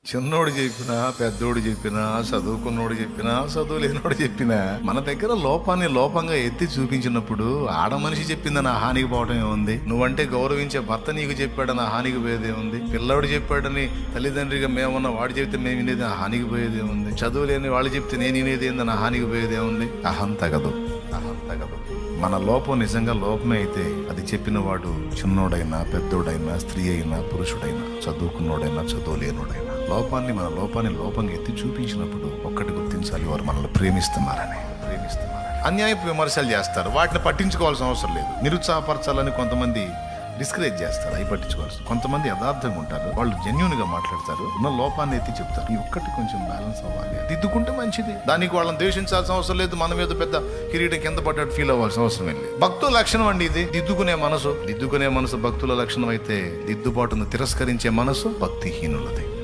చిన్నోడు చెప్పినా, పెద్దోడు చెప్పినా, చదువుకున్నోడు చెప్పినా, చదువు లేనోడు చెప్పినా మన దగ్గర లోపాన్ని లోపంగా ఎత్తి చూపించినప్పుడు ఆడ మనిషి చెప్పిందని ఆ హానికి పోవటం ఏముంది? నువ్వంటే గౌరవించే భర్త నీకు చెప్పాడని ఆ హానికి పోయేది ఏముంది? పిల్లవాడు చెప్పాడని తల్లిదండ్రిగా మేమున్న వాడు చెప్తే మేము వినేది ఆ హానికి పోయేది ఏముంది? చదువు లేని వాళ్ళు చెప్తే నేను వినేది ఏందని ఆ హానికి పోయేది ఏముంది? అహం తగదు. మన లోపం నిజంగా లోపమే అయితే అది చెప్పిన వాడు చిన్నోడైనా, పెద్దోడైనా, స్త్రీ అయినా, పురుషుడైనా, చదువుకున్నోడైనా, చదువు లేనోడైనా మన లోపాన్ని లోపంగా ఎత్తి చూపించినప్పుడు ఒక్కటి గుర్తించాలి, వారు మనల్ని ప్రేమిస్తున్నారని. అన్యాయపు విమర్శలు చేస్తారు, వాటిని పట్టించుకోవాల్సిన అవసరం లేదు. నిరుత్సాహపరచాలని కొంతమంది డిస్కరేజ్ చేస్తారు, అవి పట్టించుకోవాల్సి. కొంతమంది యథార్థంగా ఉంటారు, వాళ్ళు జెన్యూన్ గా మాట్లాడతారు, ఉన్న లోపాన్ని ఎత్తి చెప్తారు. ఈ ఒక్కటి కొంచెం బ్యాలెన్స్ అవ్వాలి, దిద్దుకుంటే మంచిది. దానికి వాళ్ళని ద్వేషించాల్సిన అవసరం లేదు, మన మీద పెద్ద కిరీటం కింద పడ్డట్టు ఫీల్ అవ్వాల్సిన అవసరం లేదు. భక్తుల లక్షణం అండి ఇది, దిద్దుకునే మనసు భక్తుల లక్షణం అయితే, దిద్దుబాటును తిరస్కరించే మనసు భక్తిహీనులది.